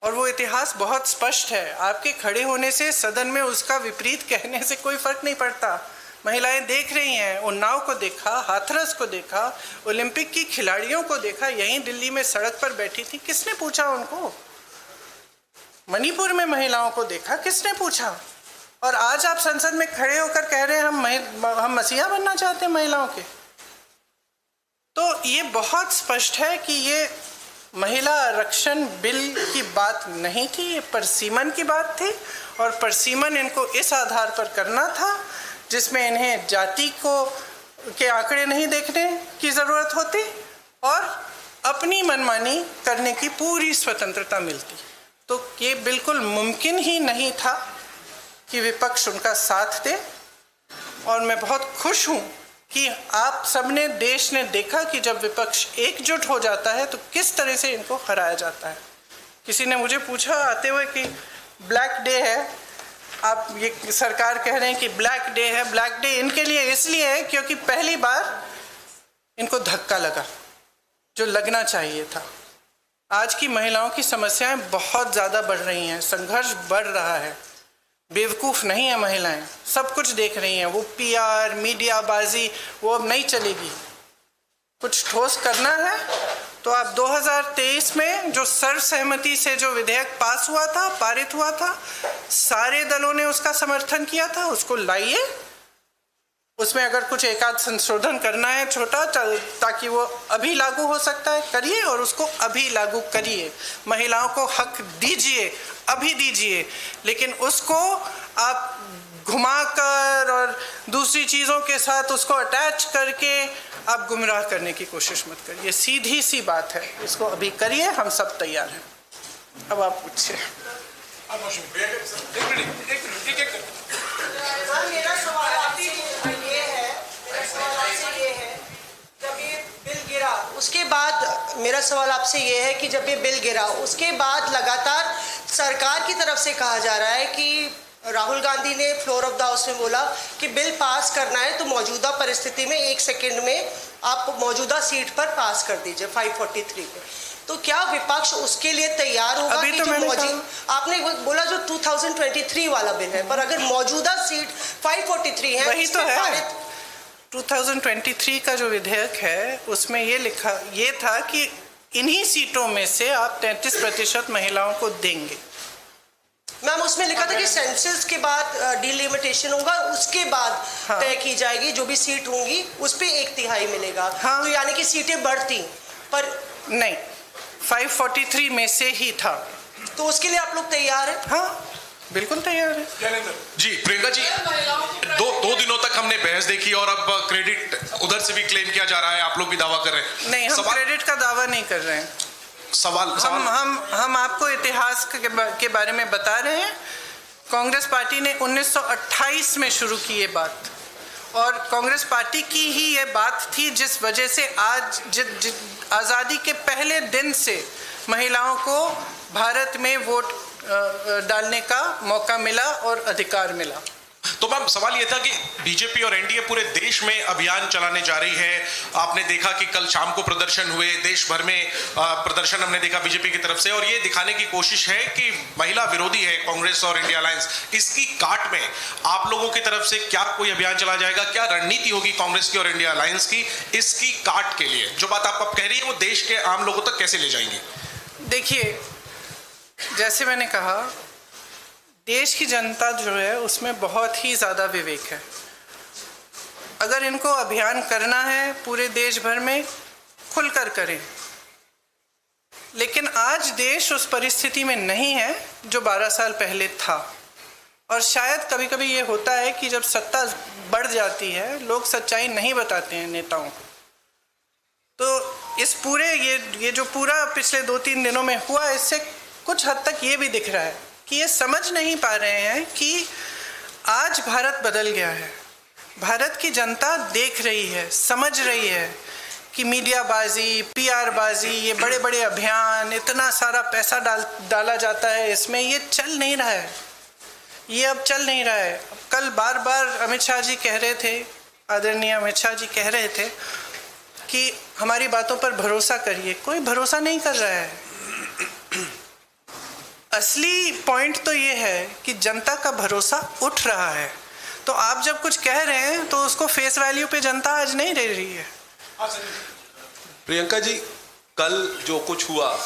और वो इतिहास बहुत स्पष्ट है। आपके खड़े होने से, सदन में उसका विपरीत कहने से कोई फर्क नहीं पड़ता। महिलाएं देख रही हैं, उन्नाव को देखा, हाथरस को देखा, ओलंपिक की खिलाड़ियों को देखा, यहीं दिल्ली में सड़क पर बैठी थी, किसने पूछा उनको? मणिपुर में महिलाओं को देखा, किसने पूछा? और आज आप संसद में खड़े होकर कह रहे हैं हम मसीहा बनना चाहते हैं महिलाओं के। तो ये बहुत स्पष्ट है कि ये महिला आरक्षण बिल की बात नहीं थी, ये परसीमन की बात थी। और परसीमन इनको इस आधार पर करना था जिसमें इन्हें जाति के आंकड़े नहीं देखने की ज़रूरत होती और अपनी मनमानी करने की पूरी स्वतंत्रता मिलती। तो ये बिल्कुल मुमकिन ही नहीं था कि विपक्ष उनका साथ दे। और मैं बहुत खुश हूँ कि आप सबने, देश ने देखा कि जब विपक्ष एकजुट हो जाता है तो किस तरह से इनको हराया जाता है। किसी ने मुझे पूछा आते हुए कि ब्लैक डे है, आप ये सरकार कह रहे हैं कि ब्लैक डे है। ब्लैक डे इनके लिए इसलिए है क्योंकि पहली बार इनको धक्का लगा जो लगना चाहिए था। आज की महिलाओं की समस्याएं बहुत ज़्यादा बढ़ रही हैं, संघर्ष बढ़ रहा है। बेवकूफ़ नहीं है महिलाएं, सब कुछ देख रही हैं। वो पीआर, मीडियाबाजी वो अब नहीं चलेगी। कुछ ठोस करना है तो आप 2023 में जो सर्वसहमति से जो विधेयक पास हुआ था, पारित हुआ था, सारे दलों ने उसका समर्थन किया था, उसको लाइए। उसमें अगर कुछ एकाध संशोधन करना है छोटा, ताकि वो अभी लागू हो सकता है, करिए और उसको अभी लागू करिए। महिलाओं को हक दीजिए, अभी दीजिए। लेकिन उसको आप घुमाकर और दूसरी चीज़ों के साथ उसको अटैच करके आप गुमराह करने की कोशिश मत करिए। सीधी सी बात है, इसको अभी करिए, हम सब तैयार हैं। अब आप पूछिए। मेरा सवाल आपसे ये है, जब ये बिल गिरा उसके बाद, मेरा सवाल आपसे ये है कि जब ये बिल गिरा उसके बाद लगातार सरकार की तरफ से कहा जा रहा है कि राहुल गांधी ने फ्लोर ऑफ द हाउस में बोला कि बिल पास करना है तो मौजूदा परिस्थिति में 1 सेकंड में आप मौजूदा सीट पर पास कर दीजिए 543 पे। तो क्या विपक्ष उसके लिए तैयार होगा? अभी कि तो जो आपने बोला जो 2023 वाला बिल है, पर अगर मौजूदा सीट 543 है, वही तो है। 2023 का जो विधेयक है उसमें ये था कि इन्हीं सीटों में से आप 33% महिलाओं को देंगे। मैम उसमें लिखा था कि सेंसस के बाद डिलिमिटेशन होगा, उसके बाद तय की जाएगी, जो भी सीट होंगी उस पे 1/3 मिलेगा। तो यानी कि सीटें बढ़ती, पर नहीं, 543 में से ही था। तो उसके लिए आप लोग तैयार हैं? हाँ, बिल्कुल तैयार है। जी प्रियंका जी, दो दिनों तक हमने बहस देखी और अब क्रेडिट उधर से भी क्लेम किया जा रहा है, आप लोग भी दावा कर रहे हैं। नहीं, हम क्रेडिट का दावा नहीं कर रहे हैं। हम आपको इतिहास के बारे में बता रहे हैं। कांग्रेस पार्टी ने 1928 में शुरू की ये बात, और कांग्रेस पार्टी की ही ये बात थी जिस वजह से आज आज़ादी के पहले दिन से महिलाओं को भारत में वोट डालने का मौका मिला और अधिकार मिला। तो मैम सवाल ये था कि बीजेपी और एनडीए पूरे देश में अभियान चलाने जा रही है। आपने देखा कि कल शाम को प्रदर्शन हुए, देश भर में प्रदर्शन हमने देखा बीजेपी की तरफ से, और ये दिखाने की कोशिश है कि महिला विरोधी है कांग्रेस और इंडिया अलायंस। इसकी काट में आप लोगों की तरफ से क्या कोई अभियान चला जाएगा? क्या रणनीति होगी कांग्रेस की और इंडिया अलायंस की इसकी काट के लिए? जो बात आप कह रही है वो देश के आम लोगों तक कैसे ले जाएंगे? देखिए, जैसे मैंने कहा, देश की जनता जो है उसमें बहुत ही ज़्यादा विवेक है। अगर इनको अभियान करना है पूरे देश भर में, खुलकर करें। लेकिन आज देश उस परिस्थिति में नहीं है जो 12 साल पहले था। और शायद कभी कभी ये होता है कि जब सत्ता बढ़ जाती है, लोग सच्चाई नहीं बताते हैं नेताओं को। तो इस पूरे ये जो पूरा पिछले 2-3 दिनों में हुआ, इससे कुछ हद तक ये भी दिख रहा है कि ये समझ नहीं पा रहे हैं कि आज भारत बदल गया है। भारत की जनता देख रही है, समझ रही है कि मीडियाबाजी, पीआरबाजी, ये बड़े बड़े अभियान, इतना सारा पैसा डाला जाता है इसमें, ये चल नहीं रहा है। ये अब चल नहीं रहा है। कल बार बार अमित शाह जी कह रहे थे, आदरणीय अमित शाह जी कह रहे थे कि हमारी बातों पर भरोसा करिए। कोई भरोसा नहीं कर रहा है। असली पॉइंट तो ये है कि जनता का भरोसा उठ रहा है। तो आप जब कुछ कह रहे हैं तो उसको फेस वैल्यू पे जनता आज नहीं ले रही है। प्रियंका जी, कल जो कुछ हुआ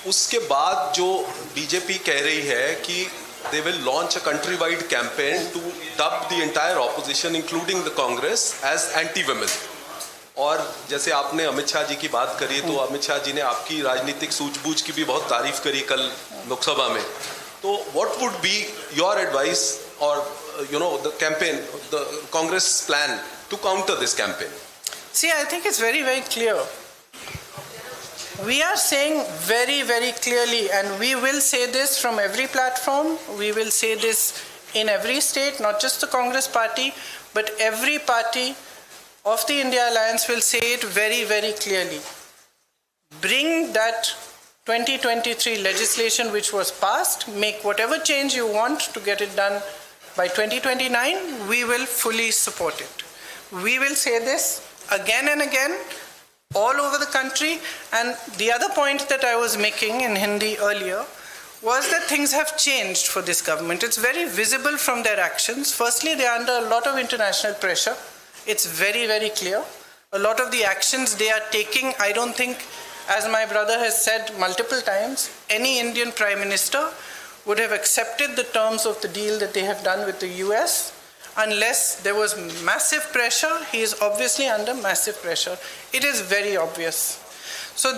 उसके बाद जो बीजेपी कह रही है कि they will launch a country-wide campaign to dub the entire opposition including the Congress as anti-women। और जैसे आपने अमित शाह जी की बात करी तो अमित शाह जी ने आपकी राजनीतिक सूझबूझ की भी बहुत तारीफ करी कल लोकसभा में। तो what would be your advice or the campaign, the Congress plan to counter this campaign? See, I think it's very, very clear. We are saying very, very clearly, and we will say this from every platform, we will say this in every state, not just the Congress party, but every party of the India Alliance will say it very, very clearly. Bring that 2023 legislation which was passed, make whatever change you want to get it done by 2029, we will fully support it. We will say this again and again, all over the country. And the other point that I was making in Hindi earlier was that things have changed for this government. It's very visible from their actions. Firstly, they are under a lot of international pressure. It's very, very clear. A lot of the actions they are taking, I don't think, as my brother has said multiple times, any Indian Prime Minister would have accepted the terms of the deal that they have done with the US unless there was massive pressure. He is obviously under massive pressure. It is very obvious. So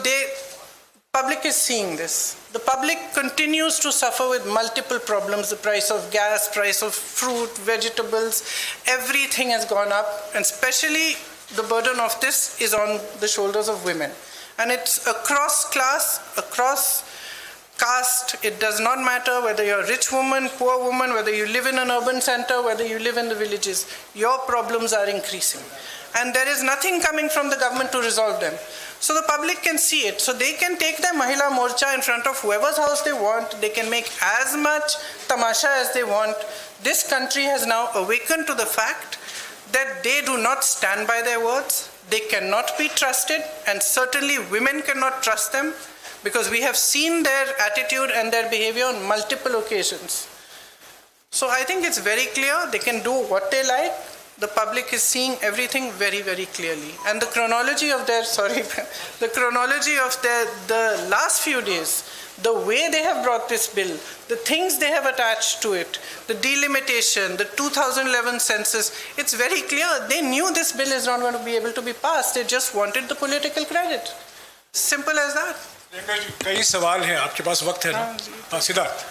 public is seeing this. The public continues to suffer with multiple problems. The price of gas, price of fruit, vegetables, everything has gone up, and especially the burden of this is on the shoulders of women. And it's across class, across caste. It does not matter whether you're a rich woman, poor woman, whether you live in an urban center, whether you live in the villages. Your problems are increasing. And there is nothing coming from the government to resolve them. So the public can see it. So they can take their Mahila Morcha in front of whoever's house they want. They can make as much tamasha as they want. This country has now awakened to the fact that they do not stand by their words. They cannot be trusted, and certainly women cannot trust them, because we have seen their attitude and their behavior on multiple occasions. So I think it's very clear. They can do what they like. The public is seeing everything very, very clearly. And the chronology of the last few days, the way they have brought this bill, the things they have attached to it, the delimitation, the 2011 census, it's very clear. They knew this bill is not going to be able to be passed. They just wanted the political credit. Simple as that. कई सवाल हैं आपके पास, वक्त है ना? हाँ, सिद्धार्थ।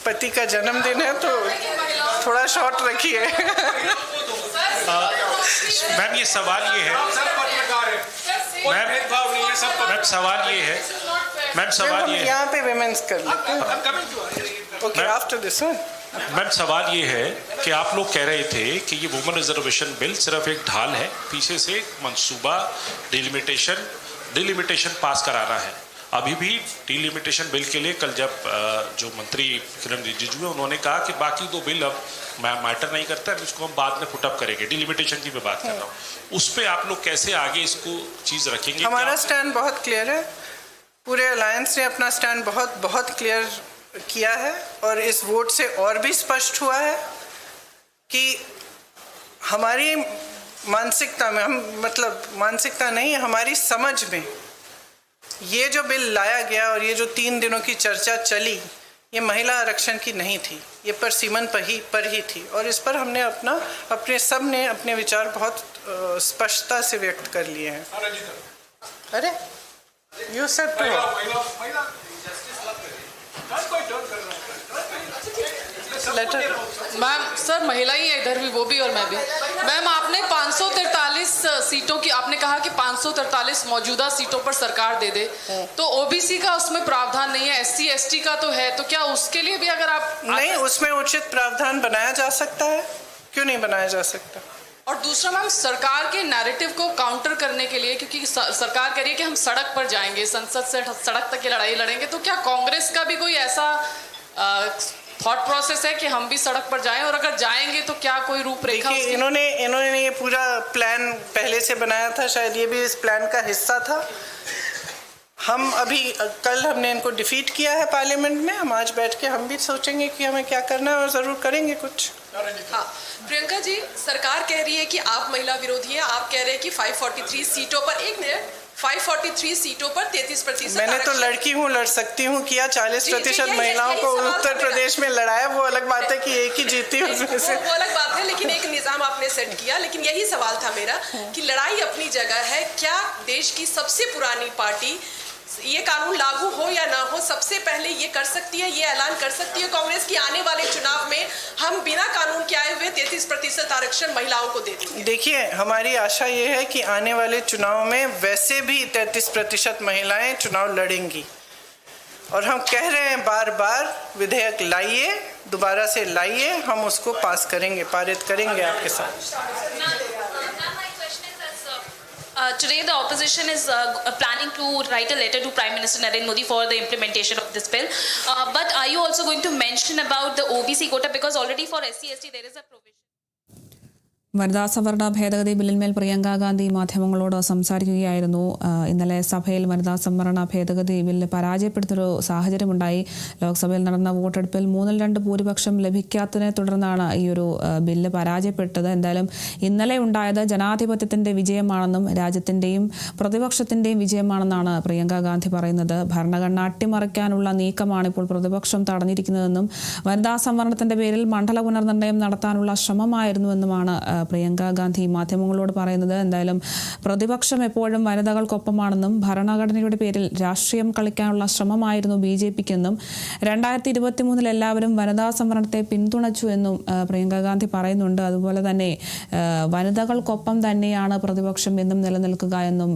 पति का जन्मदिन है तो थोड़ा शॉर्ट रखिए। मैम ये सवाल ये है, मैम सवाल ये है, यहाँ पे विमेंस कर लेते हैं। ओके, आफ्टर दिस मैम सवाल ये है कि आप लोग कह रहे थे कि ये वुमेन रिजर्वेशन बिल सिर्फ एक ढाल है, पीछे से मंसूबा डिलिमिटेशन पास कराना है। अभी भी डिलिमिटेशन बिल के लिए कल जब जो मंत्री किरण रिजिजू है उन्होंने कहा कि बाकी दो बिल अब मैटर नहीं करता, इसको हम बाद में पुटअप करेंगे। डिलिमिटेशन की मैं बात कर रहा हूँ, उस पर आप लोग कैसे आगे इसको चीज़ रखेंगे? हमारा स्टैंड बहुत क्लियर है। पूरे अलायंस ने अपना स्टैंड बहुत क्लियर किया है, और इस वोट से और भी स्पष्ट हुआ है कि हमारी मानसिकता में, हमारी समझ में ये जो बिल लाया गया और ये जो 3 दिनों की चर्चा चली, ये महिला आरक्षण की नहीं थी, ये परसिमन पर ही थी। और इस पर हमने सबने अपने विचार बहुत स्पष्टता से व्यक्त कर लिए हैं। अरे you said to ma'am, sir महिला ही है इधर भी, वो भी और मैं भी। मैम आपने 543 सीटों की आपने कहा कि 543 मौजूदा सीटों पर सरकार दे दे, तो ओबीसी का उसमें प्रावधान नहीं है, एससी एसटी का तो है, तो क्या उसके लिए भी अगर आप नहीं, उसमें उचित प्रावधान बनाया जा सकता है, क्यों नहीं बनाया जा सकता? और दूसरा मैम, सरकार के नैरेटिव को काउंटर करने के लिए, क्योंकि सरकार कह रही है कि हम सड़क पर जाएंगे, संसद से सड़क तक की लड़ाई लड़ेंगे, तो क्या कांग्रेस का भी कोई ऐसा थॉट प्रोसेस है कि हम भी सड़क पर जाएं, और अगर जाएंगे तो क्या कोई रूपरेखा? इन्होंने ये पूरा प्लान पहले से बनाया था, शायद ये भी इस प्लान का हिस्सा था। हम अभी कल हमने इनको डिफीट किया है पार्लियामेंट में, हम आज बैठ के हम भी सोचेंगे कि हमें क्या करना है और ज़रूर करेंगे कुछ। हाँ, प्रियंका जी, सरकार कह रही है कि आप महिला विरोधी हैं, आप कह रहे हैं कि 543 सीटों पर 543 सीटों पर 33%। मैंने तो लड़की हूँ, लड़ सकती हूँ, किया 40% महिलाओं को उत्तर प्रदेश में लड़ाया, वो अलग बात है कि एक ही जीती उसमें से। वो अलग बात है, लेकिन एक निजाम आपने सेट किया। लेकिन यही सवाल था मेरा कि लड़ाई अपनी जगह है, क्या देश की सबसे पुरानी पार्टी ये कानून लागू हो या ना हो सबसे पहले ये कर सकती है, ये ऐलान कर सकती है कांग्रेस की आने वाले चुनाव में हम बिना कानून के आए हुए 33% आरक्षण महिलाओं को दे देंगे? देखिए, हमारी आशा ये है कि आने वाले चुनाव में वैसे भी 33% महिलाएं चुनाव लड़ेंगी और हम कह रहे हैं बार बार विधेयक लाइए, दोबारा से लाइए, हम उसको पास करेंगे, पारित करेंगे आपके साथ। Today, the opposition is planning to write a letter to Prime Minister Narendra Modi for the implementation of this bill. But are you also going to mention about the OBC quota, because already for SC/ST there is a provision? വനിതാ സംവരണ ഭേദഗതി ബില്ലിന്മേൽ പ്രിയങ്ക ഗാന്ധി മാധ്യമങ്ങളോട് സംസാരിക്കുകയായിരുന്നു. ഇന്നലെ സഭയിൽ വനിതാ സംവരണ ഭേദഗതി ബില്ല് പരാജയപ്പെടുന്നൊരു സാഹചര്യമുണ്ടായി. ലോക്സഭയിൽ നടന്ന വോട്ടെടുപ്പിൽ 3-2 ഭൂരിപക്ഷം ലഭിക്കാത്തതിനെ തുടർന്നാണ് ഈ ഒരു ബില്ല് പരാജയപ്പെട്ടത്. എന്തായാലും ഇന്നലെ ഉണ്ടായത് ജനാധിപത്യത്തിന്റെ വിജയമാണെന്നും രാജ്യത്തിന്റെയും പ്രതിപക്ഷത്തിന്റെയും വിജയമാണെന്നാണ് പ്രിയങ്ക ഗാന്ധി പറയുന്നത്. ഭരണഘടന അട്ടിമറിക്കാനുള്ള നീക്കമാണ് ഇപ്പോൾ പ്രതിപക്ഷം തടഞ്ഞിരിക്കുന്നതെന്നും വനിതാ സംവരണത്തിന്റെ പേരിൽ മണ്ഡല പുനർനിർണ്ണയം നടത്താനുള്ള ശ്രമമായിരുന്നുവെന്നുമാണ് പ്രിയങ്ക ഗാന്ധി മാധ്യമങ്ങളോട് പറയുന്നത്. എന്തായാലും പ്രതിപക്ഷം എപ്പോഴും വനിതകൾക്കൊപ്പമാണെന്നും ഭരണഘടനയുടെ പേരിൽ രാഷ്ട്രീയം കളിക്കാനുള്ള ശ്രമമായിരുന്നു BJPക്കെന്നും 2023 എല്ലാവരും വനിതാ സംവരണത്തെ പിന്തുണച്ചു എന്നും പ്രിയങ്ക ഗാന്ധി പറയുന്നുണ്ട്. അതുപോലെ തന്നെ വനിതകൾക്കൊപ്പം തന്നെയാണ് പ്രതിപക്ഷം എന്നും നിലനിൽക്കുക എന്നും